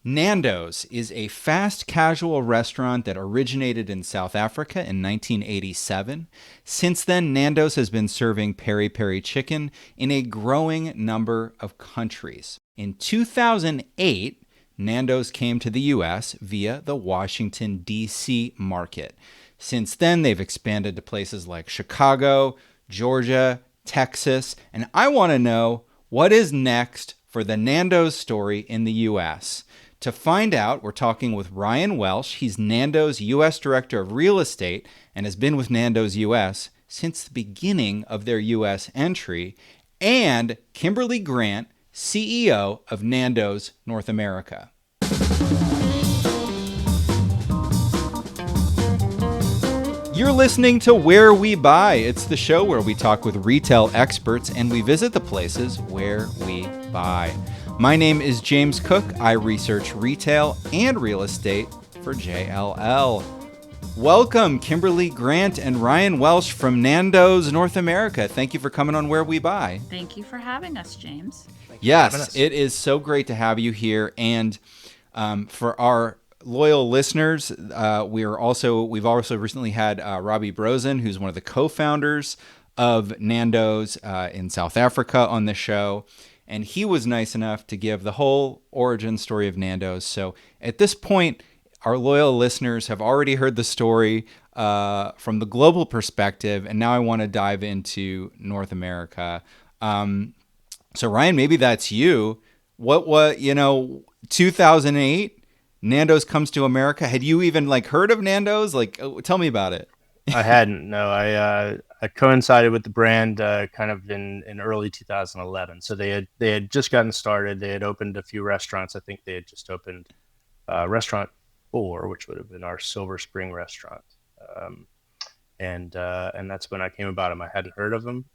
Nando's is a fast casual restaurant that originated in South Africa in 1987. Since then, Nando's has been serving peri-peri chicken in a growing number of countries. In 2008, Nando's came to the US via the Washington, D.C. market. Since then, they've expanded to places like Chicago, Georgia, Texas, and I want to know what is next for the Nando's story in the US. To find out, we're talking with Ryan Welch. He's Nando's U.S. Director of Real Estate and has been with Nando's U.S. since the beginning of their U.S. entry, and Kimberly Grant, CEO of Nando's North America. You're listening to Where We Buy. It's the show where we talk with retail experts and we visit the places where we buy. My name is James Cook. I research retail and real estate for JLL. Welcome, Kimberly Grant and Ryan Welch from Nando's North America. Thank you for coming on Where We Buy. Thank you for having us, James. Yes, it is so great to have you here. And for our loyal listeners, we've also recently had Robbie Brosen, who's one of the co-founders of Nando's in South Africa, on the show. And he was nice enough to give the whole origin story of Nando's. So at this point, our loyal listeners have already heard the story from the global perspective. And now I want to dive into North America. So Ryan, maybe that's you. 2008, Nando's comes to America. Had you even heard of Nando's? Tell me about it. I hadn't. No, I coincided with the brand kind of in early 2011. So they had just gotten started. They had opened a few restaurants. I think they had just opened restaurant 4, which would have been our Silver Spring restaurant. And that's when I came about them. I hadn't heard of them,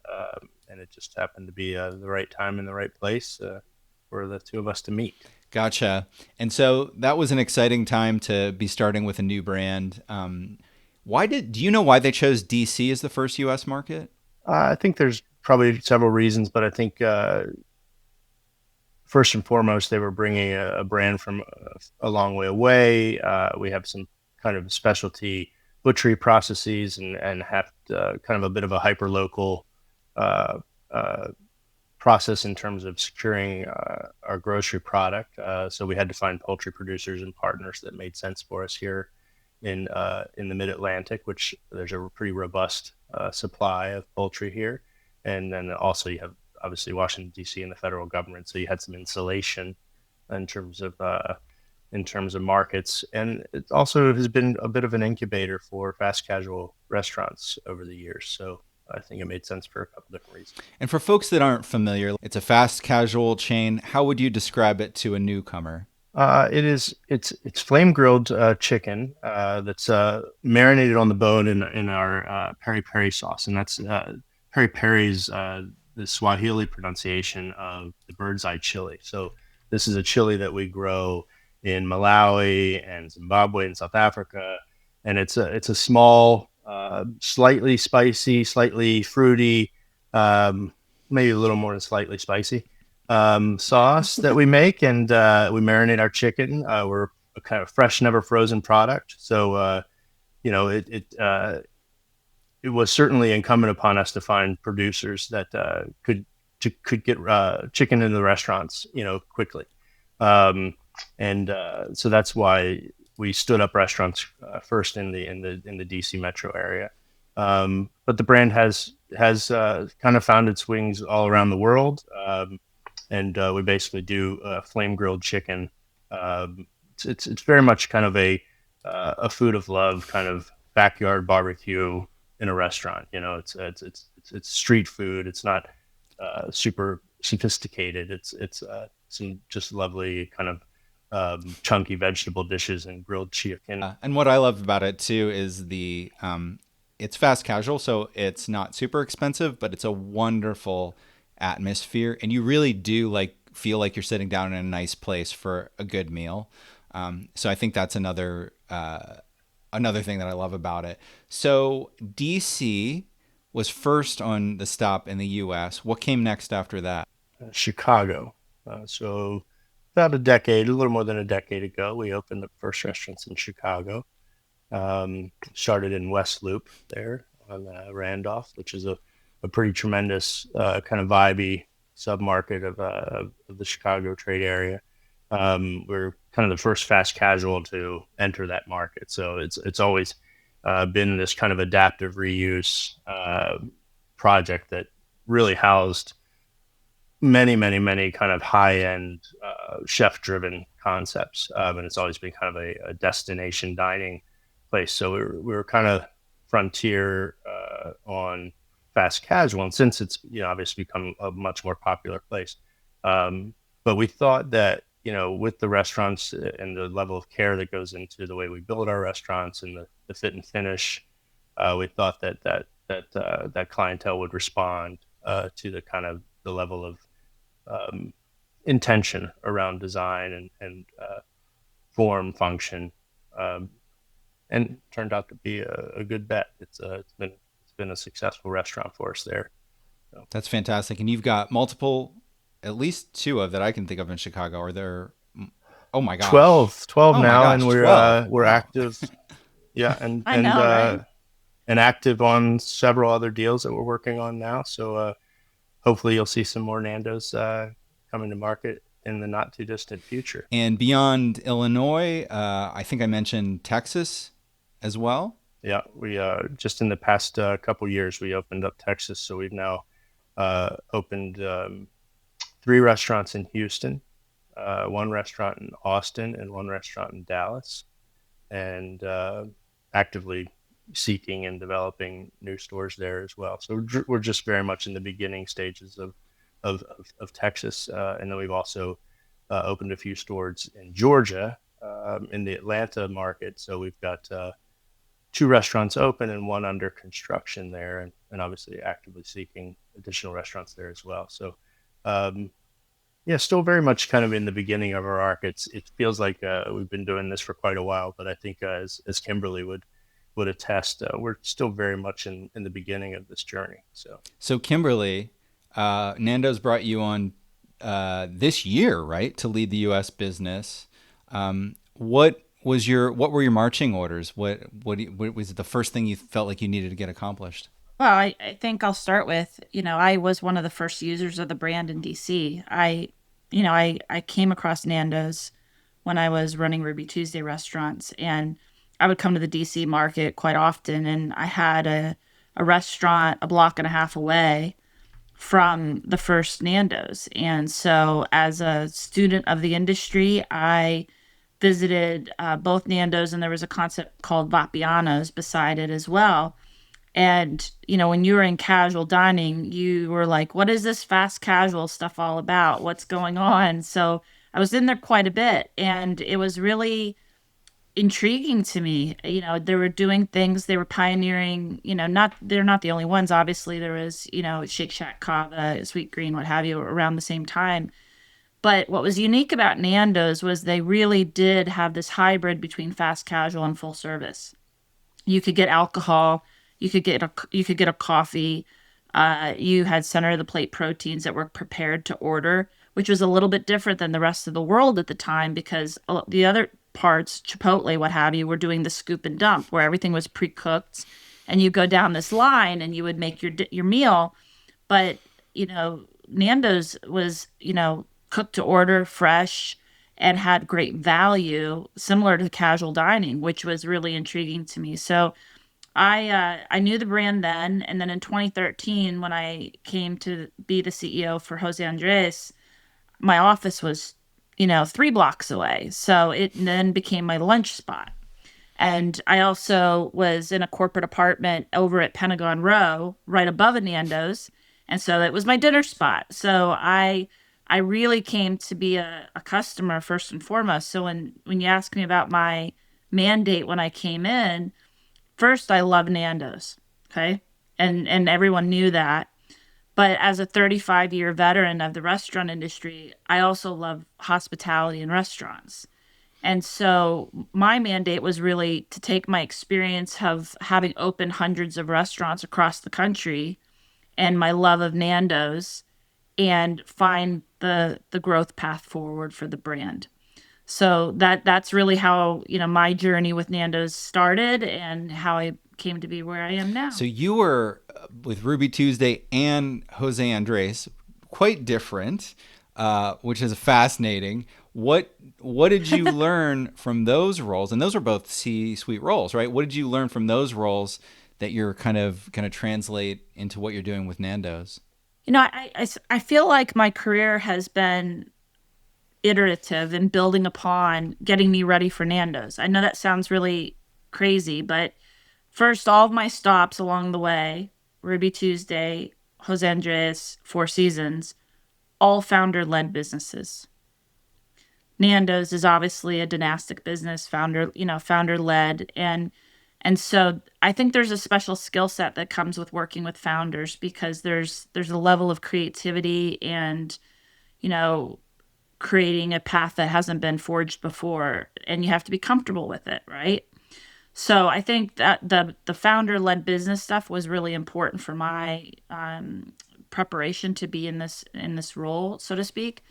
and it just happened to be the right time and the right place for the two of us to meet. Gotcha. And so that was an exciting time to be starting with a new brand. Do you know why they chose DC as the first U.S. market? I think there's probably several reasons, but I think first and foremost, they were bringing a brand from a long way away. We have some kind of specialty butchery processes and have kind of a bit of a hyper-local process in terms of securing our grocery product. So we had to find poultry producers and partners that made sense for us here in the Mid-Atlantic, which there's a pretty robust supply of poultry here. And then also you have obviously Washington, D.C. and the federal government. So you had some insulation in terms of markets. And it also has been a bit of an incubator for fast casual restaurants over the years. So I think it made sense for a couple different reasons. And for folks that aren't familiar, it's a fast casual chain. How would you describe it to a newcomer? It's flame grilled chicken that's marinated on the bone in our PERi-PERi sauce, and that's PERi-PERi is the Swahili pronunciation of the bird's eye chili. So this is a chili that we grow in Malawi and Zimbabwe and South Africa, and it's a small, slightly spicy, slightly fruity, maybe a little more than slightly spicy. Sauce that we make, and we marinate our chicken. We're a kind of fresh, never frozen product. So, it was certainly incumbent upon us to find producers that could get chicken into the restaurants, quickly. So that's why we stood up restaurants first in the DC metro area. But the brand has kind of found its wings all around the world. And we basically do flame grilled chicken. It's very much kind of a food of love, kind of backyard barbecue in a restaurant. It's street food. It's not super sophisticated. It's some just lovely kind of chunky vegetable dishes and grilled chicken. And what I love about it too is it's fast casual, so it's not super expensive, but it's a wonderful atmosphere, and you really do feel like you're sitting down in a nice place for a good meal. So I think that's another thing that I love about it. So DC was first on the stop in the U.S. What came next after that? Chicago. So about a decade, a little more than a decade ago, we opened the first restaurants in Chicago. Started in West Loop there on Randolph, which is a pretty tremendous kind of vibey submarket of the Chicago trade area. We're kind of the first fast casual to enter that market, so it's always been this kind of adaptive reuse project that really housed many kind of high end chef driven concepts, and it's always been kind of a destination dining place. So we were kind of frontier on fast casual, and since it's obviously become a much more popular place, but we thought that with the restaurants and the level of care that goes into the way we build our restaurants and the fit and finish, we thought that clientele would respond to the kind of the level of intention around design and form function, and turned out to be a good bet. It's been a successful restaurant for us there. So. That's fantastic. And you've got multiple, at least two of that I can think of in Chicago. Are there? Oh my gosh, 12 oh my now, gosh, and 12. we're Wow. active. Yeah, I know, right? and active on several other deals that we're working on now. So hopefully you'll see some more Nando's coming to market in the not too distant future. And beyond Illinois, I think I mentioned Texas as well. Yeah, we just in the past couple years we opened up Texas, so we've now opened 3 restaurants in Houston, 1 restaurant in Austin, and 1 restaurant in Dallas, and actively seeking and developing new stores there as well. So we're just very much in the beginning stages of Texas, and then we've also opened a few stores in Georgia, in the Atlanta market. So we've got 2 restaurants open and 1 under construction there, and obviously actively seeking additional restaurants there as well. So yeah, still very much kind of in the beginning of our arc. It feels like we've been doing this for quite a while, but I think as Kimberly would attest, we're still very much in the beginning of this journey. So Kimberly, Nando's brought you on this year, right, to lead the U.S. business. What were your marching orders? What was the first thing you felt like you needed to get accomplished? Well, I think I'll start with, I was one of the first users of the brand in DC. I came across Nando's when I was running Ruby Tuesday restaurants, and I would come to the DC market quite often, and I had a restaurant a block and a half away from the first Nando's. And so as a student of the industry, I visited both Nando's, and there was a concept called Vapiano's beside it as well. And, when you were in casual dining, you were like, what is this fast casual stuff all about? What's going on? So I was in there quite a bit, and it was really intriguing to me. They were doing things, they were pioneering, they're not the only ones. Obviously, there was, Shake Shack, Kava, Sweet Green, what have you, around the same time. But what was unique about Nando's was they really did have this hybrid between fast casual and full service. You could get alcohol, you could get a coffee. You had center of the plate proteins that were prepared to order, which was a little bit different than the rest of the world at the time, because the other parts, Chipotle, what have you, were doing the scoop and dump where everything was pre-cooked, and you go down this line and you would make your meal. But Nando's was cooked to order, fresh, and had great value, similar to casual dining, which was really intriguing to me. So I knew the brand then, and then in 2013, when I came to be the CEO for Jose Andres, my office was 3 blocks away. So it then became my lunch spot. And I also was in a corporate apartment over at Pentagon Row, right above a Nando's, and so it was my dinner spot. So I really came to be a customer first and foremost. So when you ask me about my mandate when I came in, first, I love Nando's, okay? And everyone knew that. But as a 35-year veteran of the restaurant industry, I also love hospitality and restaurants. And so my mandate was really to take my experience of having opened hundreds of restaurants across the country and my love of Nando's and find the growth path forward for the brand. So that's really how, my journey with Nando's started and how I came to be where I am now. So you were with Ruby Tuesday and Jose Andres, quite different, which is fascinating. What did you learn from those roles? And those were both C-suite roles, right? What did you learn from those roles that you're kind of translate into what you're doing with Nando's? I feel like my career has been iterative and building upon getting me ready for Nando's. I know that sounds really crazy, but first, all of my stops along the way, Ruby Tuesday, Jose Andres, Four Seasons, all founder-led businesses. Nando's is obviously a dynastic business, founder-led, and so I think there's a special skill set that comes with working with founders because there's a level of creativity and, you know, creating a path that hasn't been forged before, and you have to be comfortable with it, right? So I think that the founder led business stuff was really important for my preparation to be in this role, so to speak.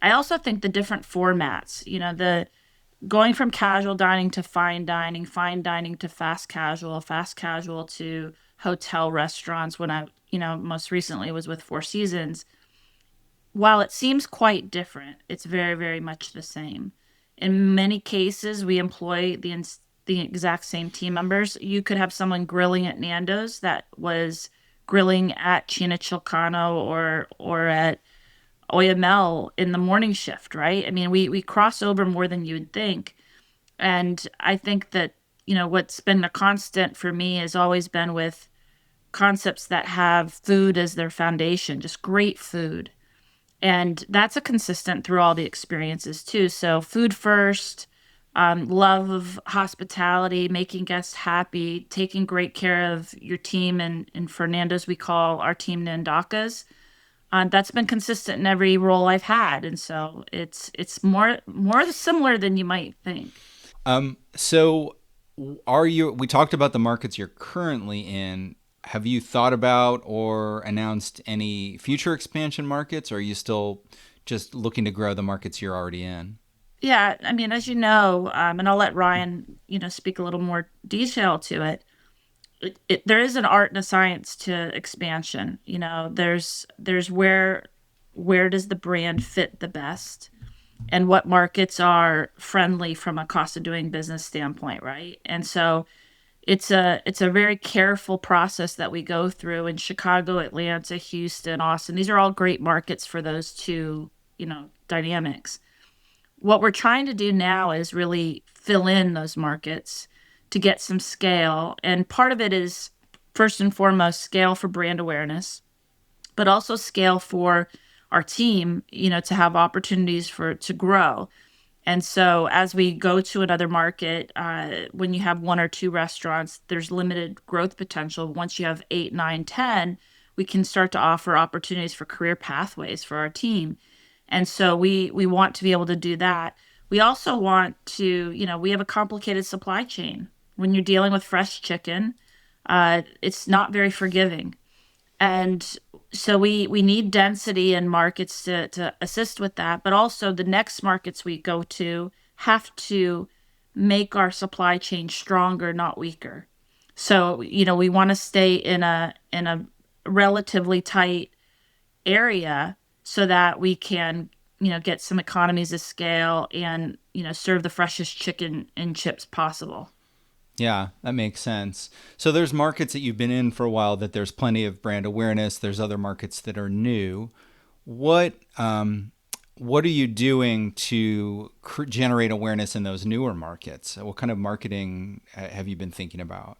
I also think the different formats, the going from casual dining to fine dining to fast casual to hotel restaurants. When I, most recently was with Four Seasons, while it seems quite different, it's very, very much the same. In many cases, we employ the exact same team members. You could have someone grilling at Nando's that was grilling at China Chilcano or at Oyamel in the morning shift, right? I mean, we cross over more than you would think. And I think that, what's been a constant for me has always been with concepts that have food as their foundation, just great food. And that's a consistent through all the experiences too. So food first, love of hospitality, making guests happy, taking great care of your team. And in Fernando's, we call our team Nandakas. That's been consistent in every role I've had. And so it's more similar than you might think. So we talked about the markets you're currently in. Have you thought about or announced any future expansion markets, or are you still just looking to grow the markets you're already in? Yeah, I mean, as you know, and I'll let Ryan, speak a little more detail to it. There is an art and a science to expansion. There's where does the brand fit the best, and what markets are friendly from a cost of doing business standpoint, right? And so it's a very careful process that we go through in Chicago, Atlanta, Houston, Austin. These are all great markets for those two, dynamics. What we're trying to do now is really fill in those markets to get some scale. And part of it is first and foremost scale for brand awareness, but also scale for our team, to have opportunities to grow. And so as we go to another market, when you have one or two restaurants, there's limited growth potential. Once you have 8, 9, 10, we can start to offer opportunities for career pathways for our team. And so we want to be able to do that. We also want to, we have a complicated supply chain. When you're dealing with fresh chicken, it's not very forgiving. And so we need density in markets to assist with that. But also the next markets we go to have to make our supply chain stronger, not weaker. So, we want to stay in a relatively tight area so that we can, get some economies of scale and, serve the freshest chicken and chips possible. Yeah, that makes sense. So there's markets that you've been in for a while that there's plenty of brand awareness. There's other markets that are new. What are you doing to generate awareness in those newer markets? What kind of marketing have you been thinking about?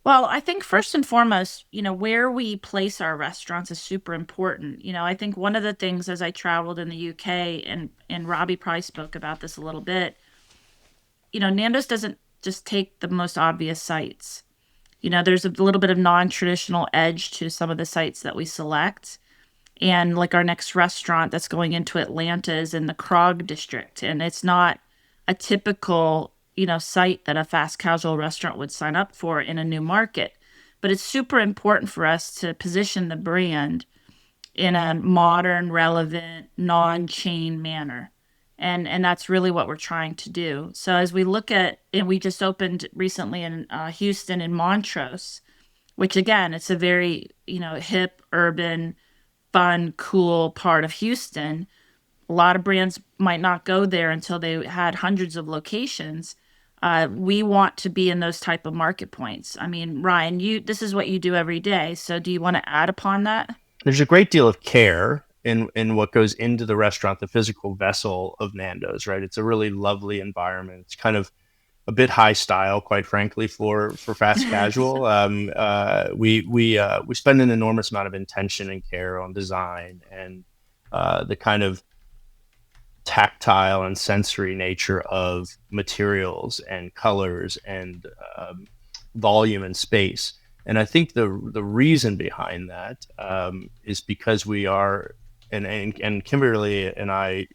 Well, I think first and foremost, where we place our restaurants is super important. I think one of the things as I traveled in the UK, and Robbie probably spoke about this a little bit, Nando's doesn't just take the most obvious sites. There's a little bit of non-traditional edge to some of the sites that we select. And like our next restaurant that's going into Atlanta is in the Krog district. And it's not a typical, site that a fast casual restaurant would sign up for in a new market. But it's super important for us to position the brand in a modern, relevant, non-chain manner. And that's really what we're trying to do. So as we look at, and we just opened recently in Houston and Montrose, which again, it's a very, hip, urban, fun, cool part of Houston. A lot of brands might not go there until they had hundreds of locations. We want to be in those type of market points. I mean, Ryan, this is what you do every day. So do you want to add upon that? There's a great deal of care in what goes into the restaurant, the physical vessel of Nando's, right? It's a really lovely environment. It's kind of a bit high style, quite frankly, for fast casual. We spend an enormous amount of intention and care on design and the kind of tactile and sensory nature of materials and colors and volume and space. And I think the reason behind that is because we are, and Kimberly and I,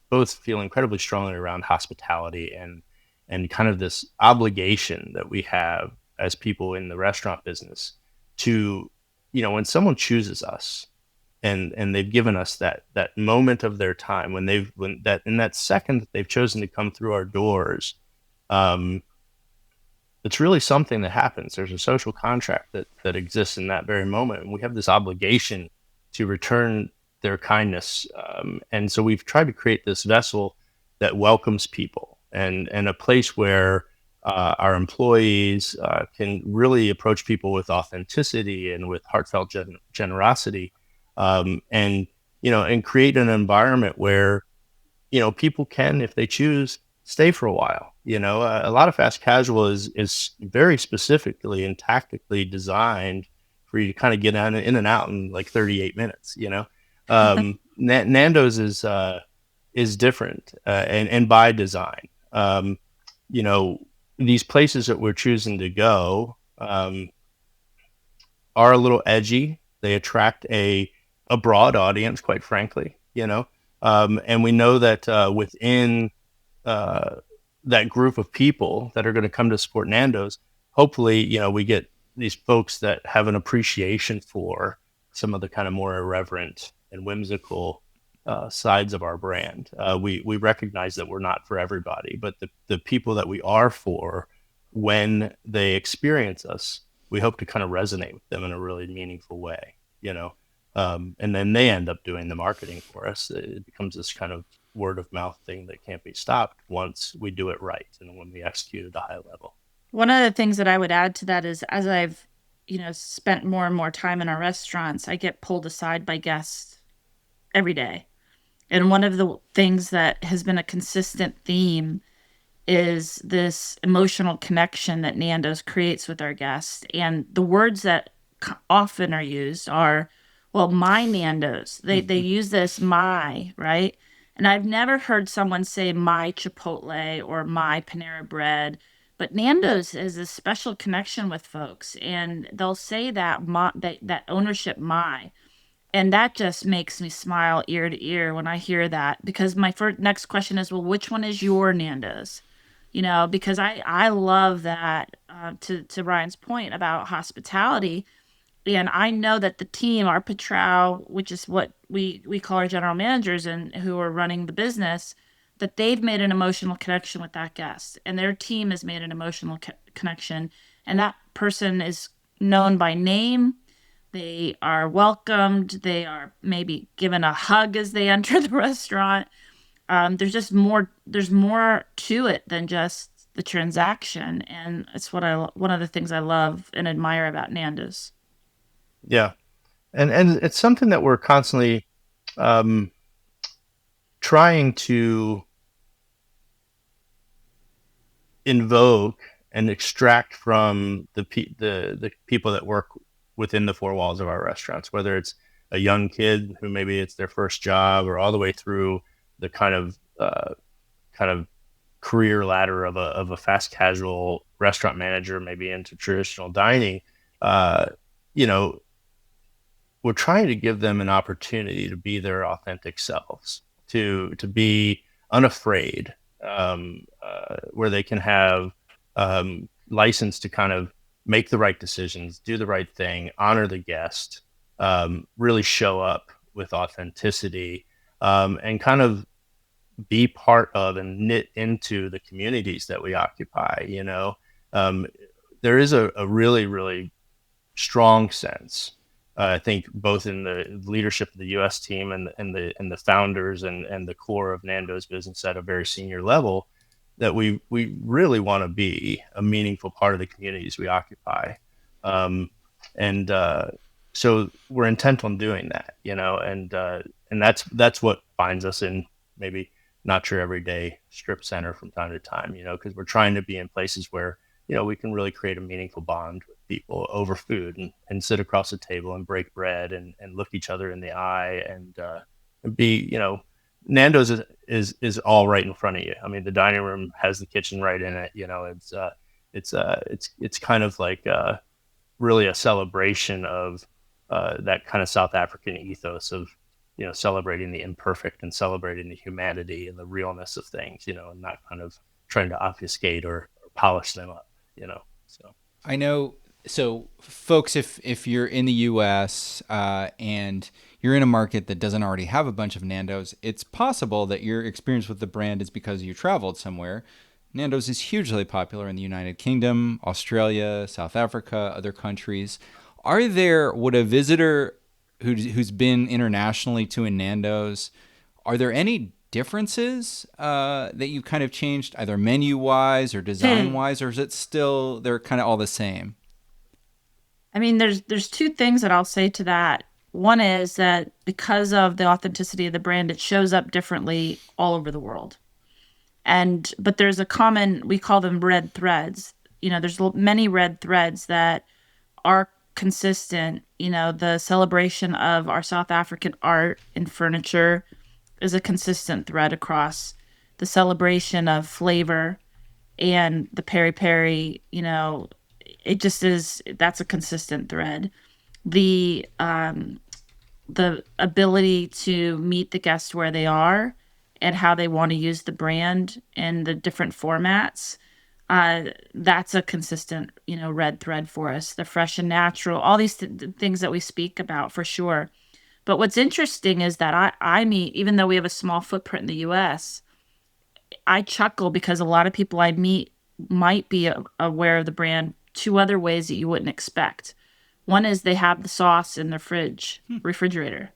both feel incredibly strongly around hospitality and kind of this obligation that we have as people in the restaurant business to, when someone chooses us and they've given us that moment of their time when that in that second that they've chosen to come through our doors, um, it's really something that happens. There's a social contract that exists in that very moment, and we have this obligation to return their kindness. And so we've tried to create this vessel that welcomes people and a place where our employees can really approach people with authenticity and with heartfelt generosity, and and create an environment where people can, if they choose, stay for a while. A lot of fast casual is very specifically and tactically designed for you to kind of get in and out in like 38 minutes. Nando's is different, and by design. These places that we're choosing to go are a little edgy. They attract a broad audience, quite frankly. And we know that within that group of people that are going to come to support Nando's, hopefully, we get these folks that have an appreciation for some of the kind of more irreverent and whimsical sides of our brand. We recognize that we're not for everybody, but the people that we are for, when they experience us, we hope to kind of resonate with them in a really meaningful way, and then they end up doing the marketing for us. It becomes this kind of word of mouth thing that can't be stopped once we do it right and when we execute at a high level. One of the things that I would add to that is, as I've, spent more and more time in our restaurants, I get pulled aside by guests every day. And one of the things that has been a consistent theme is this emotional connection that Nando's creates with our guests. And the words that often are used are, well, my Nando's. They use this my, right? And I've never heard someone say my Chipotle or my Panera Bread, but Nando's is a special connection with folks, and they'll say that that ownership my, and that just makes me smile ear to ear when I hear that, because my next question is, well, which one is your Nando's? Because I love that, to Ryan's point about hospitality. And I know that the team, our patrol, which is what we call our general managers and who are running the business, that they've made an emotional connection with that guest, and their team has made an emotional connection, and that person is known by name. They are welcomed. They are maybe given a hug as they enter the restaurant. There's just more. There's more to it than just the transaction, and it's one of the things I love and admire about Nando's. Yeah, and it's something that we're constantly um, trying to invoke and extract from the people that work within the four walls of our restaurants, whether it's a young kid who maybe it's their first job, or all the way through the kind of career ladder of a fast casual restaurant manager, maybe into traditional dining. Uh, you know, we're trying to give them an opportunity to be their authentic selves, to be unafraid, where they can have license to kind of make the right decisions, do the right thing, honor the guest, really show up with authenticity, and kind of be part of and knit into the communities that we occupy. Um, there is a really, really strong sense, I think, both in the leadership of the U.S. team and the founders and the core of Nando's business at a very senior level, that we really want to be a meaningful part of the communities we occupy, um, and so we're intent on doing that, and that's what finds us in maybe not your everyday strip center from time to time, because we're trying to be in places where we can really create a meaningful bond with people over food, and sit across the table and break bread and look each other in the eye, and be, Nando's is all right in front of you. I mean, the dining room has the kitchen right in it. It's kind of like really a celebration of that kind of South African ethos of celebrating the imperfect and celebrating the humanity and the realness of things, and not kind of trying to obfuscate or polish them up. So I know. So, folks, if you're in the U.S. And you're in a market that doesn't already have a bunch of Nando's, it's possible that your experience with the brand is because you traveled somewhere. Nando's is hugely popular in the United Kingdom, Australia, South Africa, other countries. Would a visitor who's been internationally to a Nando's, are there any differences that you kind of changed, either menu wise or design wise, or is it still they're kind of all the same? I mean, there's two things that I'll say to that. One is that because of the authenticity of the brand, it shows up differently all over the world. But there's a common, we call them red threads. There's many red threads that are consistent. The celebration of our South African art and furniture is a consistent thread across the celebration of flavor and the PERi-PERi. It just is, that's a consistent thread. The ability to meet the guest where they are and how they want to use the brand and the different formats, that's a consistent, red thread for us. The fresh and natural, all these things that we speak about, for sure. But what's interesting is that I meet, even though we have a small footprint in the US, I chuckle because a lot of people I meet might be aware of the brand two other ways that you wouldn't expect. One is they have the sauce in their refrigerator.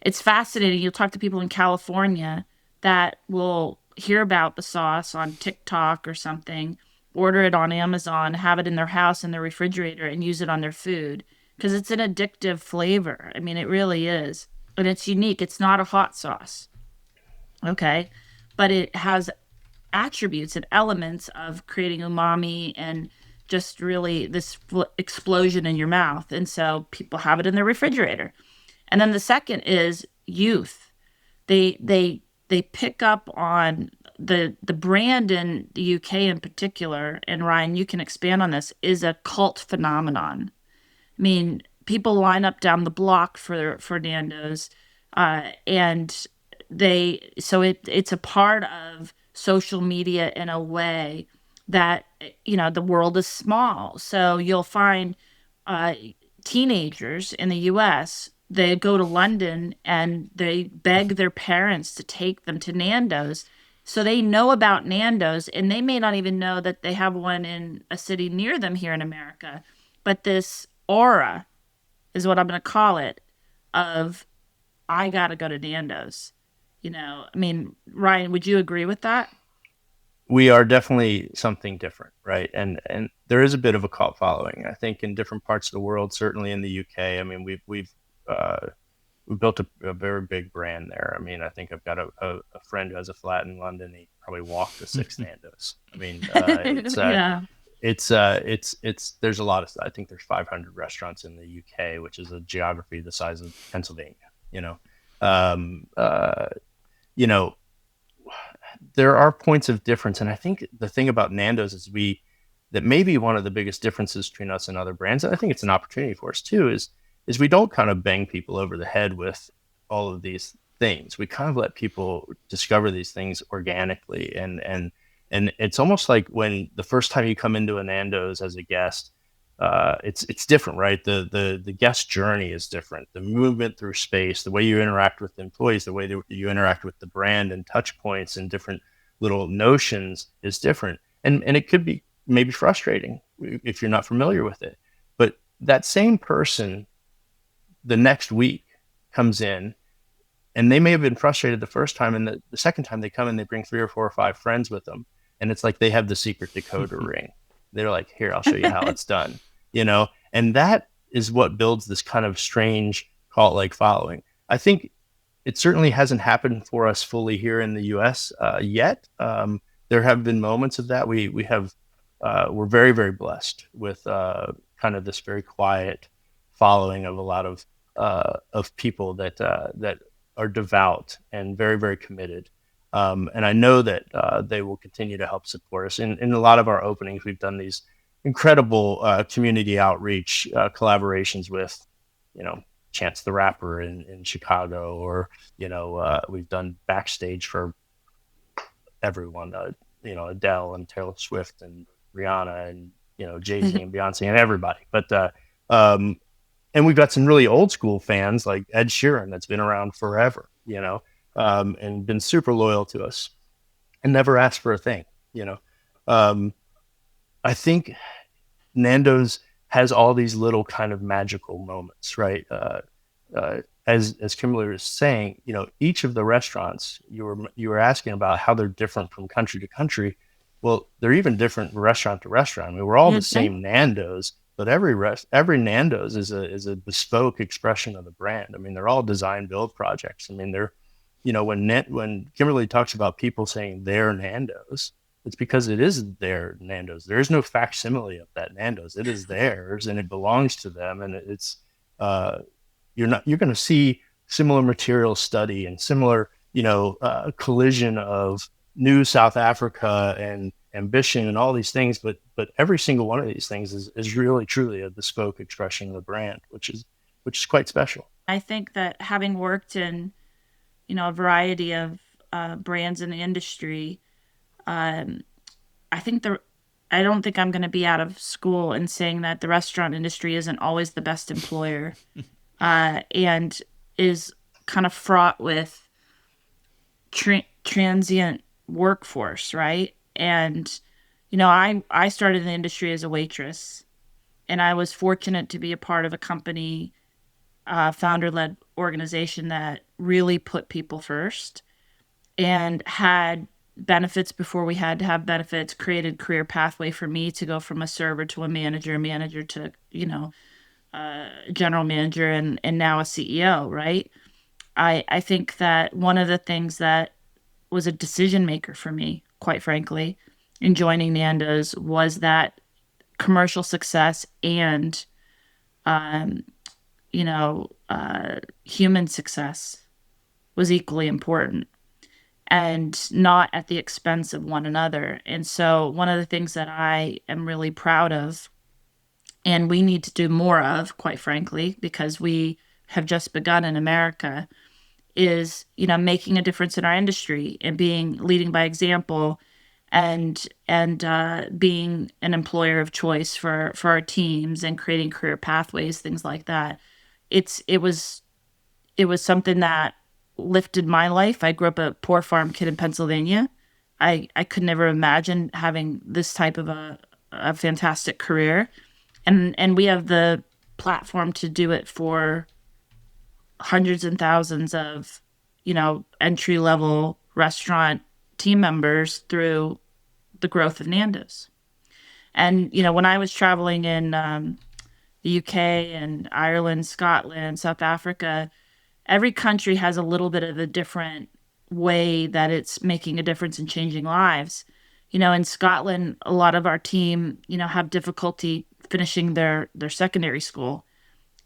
It's fascinating. You'll talk to people in California that will hear about the sauce on TikTok or something, order it on Amazon, have it in their house in their refrigerator, and use it on their food because it's an addictive flavor. I mean, it really is. And it's unique. It's not a hot sauce. Okay. But it has attributes and elements of creating umami and just really this explosion in your mouth. And so people have it in their refrigerator. And then the second is youth. They pick up on the brand in the UK in particular, and Ryan, you can expand on this, is a cult phenomenon. I mean, people line up down the block for Nando's, and it's a part of social media in a way that the world is small. So you'll find teenagers in the U.S. They go to London and they beg their parents to take them to Nando's. So they know about Nando's, and they may not even know that they have one in a city near them here in America. But this aura is what I'm going to call it of, I got to go to Nando's. I mean, Ryan, would you agree with that? we are definitely something different, right? And there is a bit of a cult following, I think, in different parts of the world. Certainly in the UK. I mean, we've built a very big brand there. I mean, I think I've got a friend who has a flat in London. He probably walked the six Nando's. I mean, Yeah. it's there's a lot of, I think there's 500 restaurants in the UK, which is a geography the size of Pennsylvania. You know, um, uh, you know, there are points of difference, and I think the thing about Nando's is that maybe one of the biggest differences between us and other brands, and I think it's an opportunity for us too, is we don't kind of bang people over the head with all of these things. We kind of let people discover these things organically, and it's almost like when the first time you come into a Nando's as a guest, it's different, right? The guest journey is different. The movement through space, the way you interact with employees, the way that you interact with the brand and touch points and different little notions is different. And it could be maybe frustrating if you're not familiar with it. But that same person the next week comes in, and they may have been frustrated the first time, and the second time they come in, they bring 3 or 4 or 5 friends with them, and it's like they have the secret decoder ring. They're like, here, I'll show you how it's done, and that is what builds this kind of strange cult-like following. I think it certainly hasn't happened for us fully here in the US yet. There have been moments of that. We're very, very blessed with kind of this very quiet following of a lot of people that are devout and very, very committed. And I know that they will continue to help support us. In a lot of our openings, we've done these incredible community outreach collaborations with, Chance the Rapper in Chicago, or, we've done backstage for everyone, Adele and Taylor Swift and Rihanna and, Jay-Z and Beyonce and everybody. But, and we've got some really old school fans like Ed Sheeran that's been around forever, and been super loyal to us and never asked for a thing, I think Nando's has all these little kind of magical moments, right? As Kimberly was saying, each of the restaurants you were asking about how they're different from country to country. Well, they're even different restaurant to restaurant. I mean, we're all the same Nando's, but every Nando's is a bespoke expression of the brand. I mean, they're all design build projects. I mean, they're, when Kimberly talks about people saying their Nando's, it's because it is their Nando's. There is no facsimile of that Nando's. It is theirs, and it belongs to them. And it's you're going to see similar material study and similar collision of new South Africa and ambition and all these things, but every single one of these things is really truly a bespoke expression of the brand, which is quite special. I think that having worked in a variety of brands in the industry, I don't think I'm going to be out of school in saying that the restaurant industry isn't always the best employer, and is kind of fraught with transient workforce, right? And I started in the industry as a waitress, and I was fortunate to be a part of a company, founder-led organization that really put people first and had benefits before we had to have benefits, created career pathway for me to go from a server to a manager to general manager, and now a CEO, right? I think that one of the things that was a decision maker for me, quite frankly, in joining Nando's was that commercial success and, human success was equally important, and not at the expense of one another. And so one of the things that I am really proud of, and we need to do more of, quite frankly, because we have just begun in America, is, making a difference in our industry and leading by example, and being an employer of choice for our teams and creating career pathways, things like that. It was something that lifted my life. I grew up a poor farm kid in Pennsylvania. I could never imagine having this type of a fantastic career, and we have the platform to do it for hundreds and thousands of entry level restaurant team members through the growth of Nando's. And when I was traveling in the UK and Ireland, Scotland, South Africa, every country has a little bit of a different way that it's making a difference in changing lives. In Scotland, a lot of our team, have difficulty finishing their secondary school,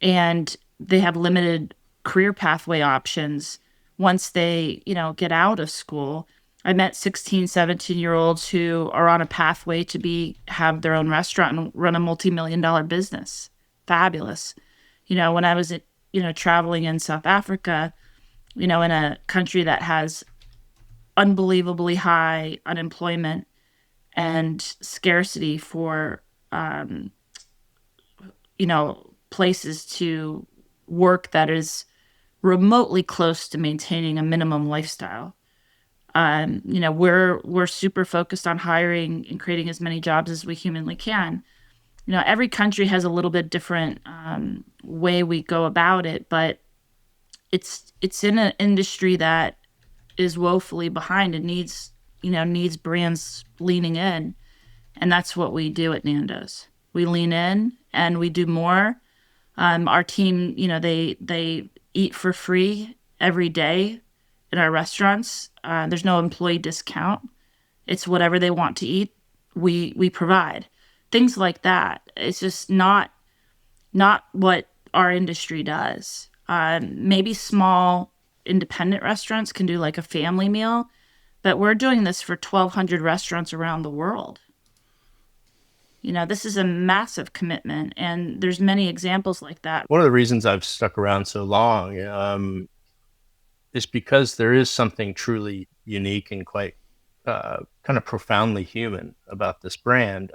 and they have limited career pathway options once they, get out of school. I met 16, 17-year-olds who are on a pathway to have their own restaurant and run a multi-million-dollar business. Fabulous. When I was, traveling in South Africa, in a country that has unbelievably high unemployment and scarcity for places to work that is remotely close to maintaining a minimum lifestyle. We're super focused on hiring and creating as many jobs as we humanly can. Every country has a little bit different way we go about it, but it's in an industry that is woefully behind and needs brands leaning in, and that's what we do at Nando's. We lean in and we do more. Our team, they eat for free every day in our restaurants. There's no employee discount. It's whatever they want to eat, we provide. Things like that. It's just not what our industry does. Maybe small independent restaurants can do like a family meal, but we're doing this for 1,200 restaurants around the world. This is a massive commitment, and there's many examples like that. One of the reasons I've stuck around so long is because there is something truly unique and quite kind of profoundly human about this brand.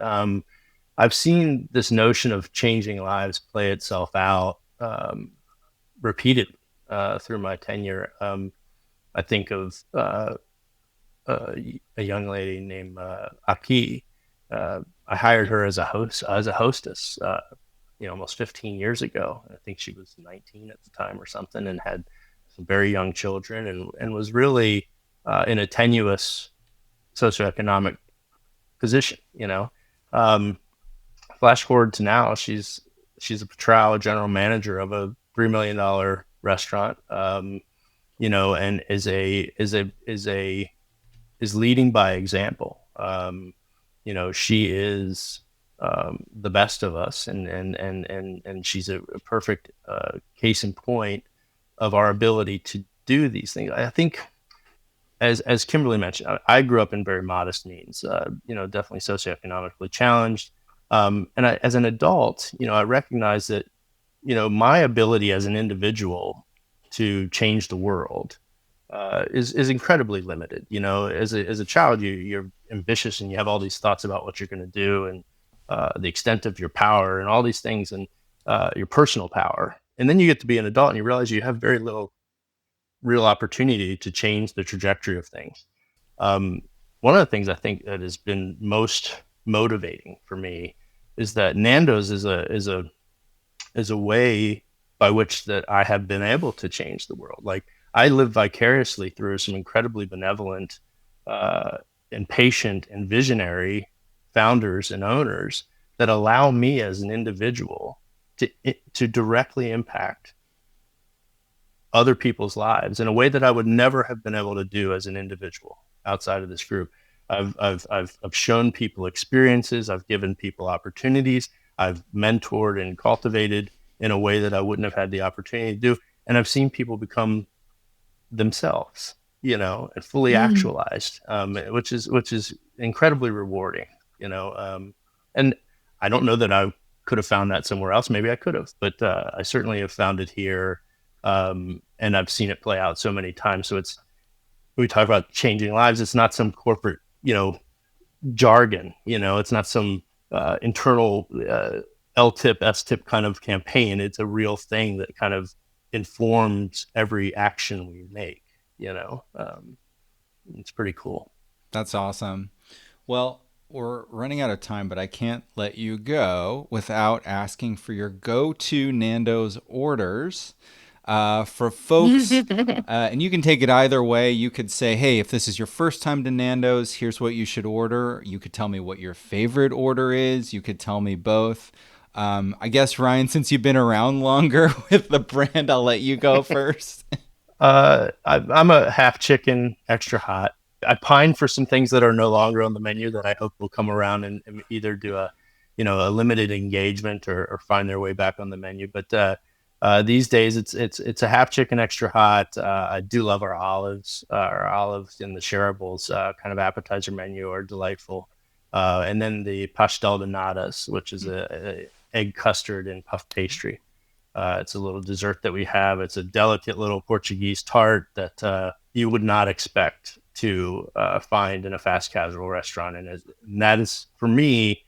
I've seen this notion of changing lives play itself out repeatedly through my tenure. I think of a young lady named Aki. I hired her as a hostess, almost 15 years ago. I think she was 19 at the time or something, and had some very young children, and was really in a tenuous socioeconomic position. Flash forward to now, she's a trial general manager of a $3 million restaurant, and is leading by example. She is the best of us, and she's a perfect case in point of our ability to do these things. I think, as Kimberly mentioned, I grew up in very modest means, definitely socioeconomically challenged. As an adult, I recognize that, my ability as an individual to change the world is incredibly limited. As a child, you're ambitious and you have all these thoughts about what you're going to do, and the extent of your power and all these things, and your personal power. And then you get to be an adult and you realize you have very little real opportunity to change the trajectory of things. One of the things I think that has been most motivating for me is that Nando's is a way by which that I have been able to change the world. Like, I live vicariously through some incredibly benevolent and patient and visionary founders and owners that allow me as an individual to directly impact other people's lives in a way that I would never have been able to do as an individual outside of this group. I've shown people experiences. I've given people opportunities. I've mentored and cultivated in a way that I wouldn't have had the opportunity to do. And I've seen people become themselves, and fully actualized, which is incredibly rewarding, and I don't know that I could have found that somewhere else. Maybe I could have, but I certainly have found it here. And I've seen it play out so many times. So we talk about changing lives. It's not some corporate, jargon, it's not some internal L-tip, S-tip kind of campaign. It's a real thing that kind of informs every action we make, it's pretty cool. That's awesome. Well, we're running out of time, but I can't let you go without asking for your go-to Nando's orders. For folks, and you can take it either way. You could say, hey, if this is your first time to Nando's, here's what you should order. You could tell me what your favorite order is. You could tell me both. I guess, Ryan, since you've been around longer with the brand, I'll let you go first. I'm a half chicken, extra hot. I pine for some things that are no longer on the menu that I hope will come around and either do a limited engagement or find their way back on the menu. But these days it's a half chicken, extra hot. I do love our olives. Our olives in the shareables kind of appetizer menu are delightful. And then the pastel de natas, which is a egg custard and puff pastry. It's a little dessert that we have. It's a delicate little Portuguese tart that you would not expect to find in a fast casual restaurant. And that is, for me,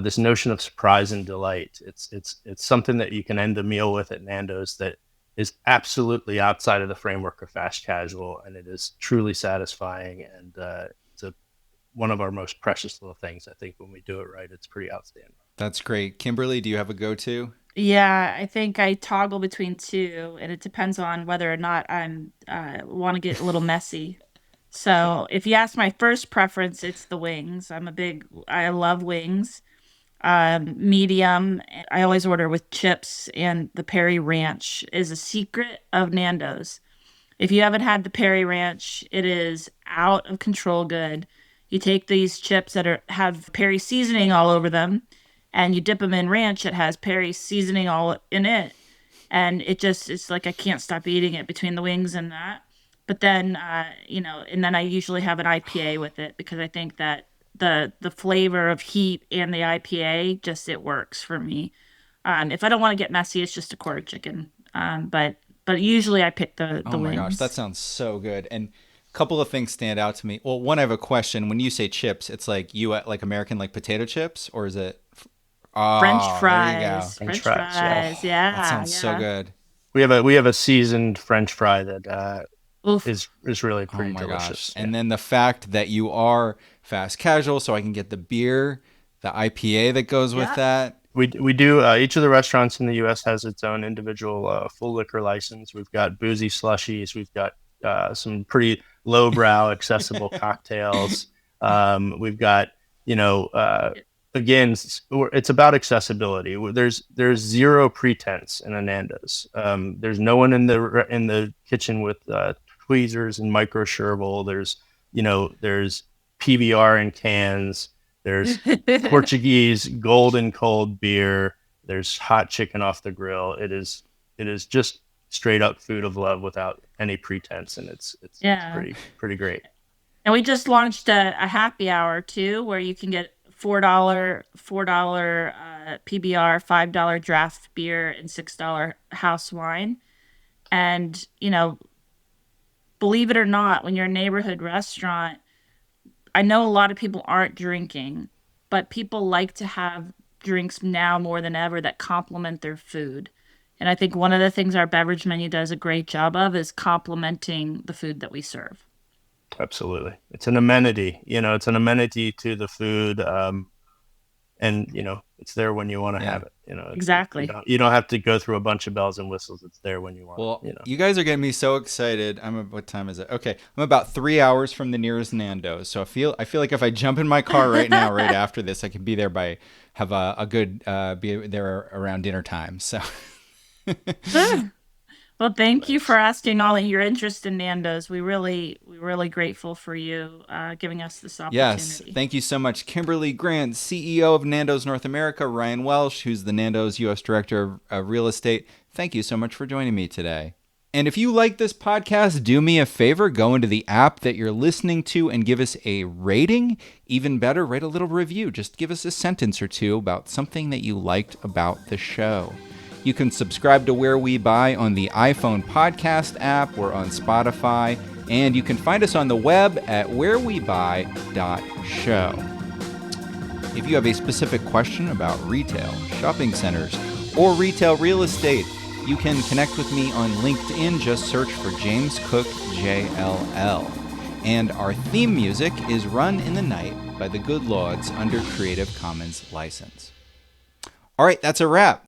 this notion of surprise and delight. It's something that you can end a meal with at Nando's that is absolutely outside of the framework of fast casual, and it is truly satisfying. And it's one of our most precious little things. I think when we do it right, it's pretty outstanding. That's great. Kimberly, do you have a go-to? Yeah, I think I toggle between two, and it depends on whether or not I'm want to get a little messy. So if you ask my first preference, it's the wings. I love wings. Medium. I always order with chips, and the Peri Ranch is a secret of Nando's. If you haven't had the Peri Ranch, it is out of control good. You take these chips that have Peri seasoning all over them, and you dip them in ranch that has Peri seasoning all in it, and it's like I can't stop eating it between the wings and that. But then, and then I usually have an IPA with it because I think that the flavor of heat and the IPA just it works for me. If I don't want to get messy, it's just a quarter chicken. But usually I pick the Oh my gosh, that wings. sounds so good. And a couple of things stand out to me. Well, one, I have a question. When you say chips, it's like like American like potato chips, or is it? French Oh, there you go. fries, French French fries, yeah. fries. Oh, that Yeah, sounds so yeah. good. We have a seasoned French fry that Oof. is really Oh pretty my gosh. delicious. Yeah. And then the fact that you are fast casual, so I can get the beer, the IPA that goes with Yeah. that. We do. Each of the restaurants in the U.S. has its own individual full liquor license. We've got boozy slushies. We've got some pretty lowbrow accessible cocktails. We've got you know again, it's about accessibility. There's zero pretense in a Nando's. There's no one in the kitchen with tweezers and micro sherble. There's PBR in cans. There's Portuguese golden cold beer. There's hot chicken off the grill. It is just straight up food of love without any pretense, and it's Yeah. pretty great. And we just launched a happy hour too, where you can get $4 PBR, $5 draft beer, and $6 house wine. And believe it or not, when you're a neighborhood restaurant, I know a lot of people aren't drinking, but people like to have drinks now more than ever that complement their food. And I think one of the things our beverage menu does a great job of is complementing the food that we serve. Absolutely, it's an amenity. It's an amenity to the food, and it's there when you want to Yeah. have it. You Exactly. don't have to go through a bunch of bells and whistles. It's there when you want it. Well, you guys are getting me so excited. What time is it? Okay, I'm about 3 hours from the nearest Nando's, so I feel like if I jump in my car right now, right after this, I can be there have a good be there around dinner time. So Well, thank you Nice. for asking all of your interest in Nando's. We're really grateful for you giving us this yes, opportunity. thank you so much, Kimberly Grant, CEO of Nando's North America, Ryan Welch, who's the Nando's U.S. Director of Real Estate. Thank you so much for joining me today. And if you like this podcast, do me a favor, go into the app that you're listening to and give us a rating. Even better, write a little review. Just give us a sentence or two about something that you liked about the show. You can subscribe to Where We Buy on the iPhone podcast app. We're on Spotify. And you can find us on the web at wherewebuy.show. If you have a specific question about retail, shopping centers, or retail real estate, you can connect with me on LinkedIn. Just search for James Cook JLL. And our theme music is Run in the Night by the Good Lords under Creative Commons license. All right, that's a wrap.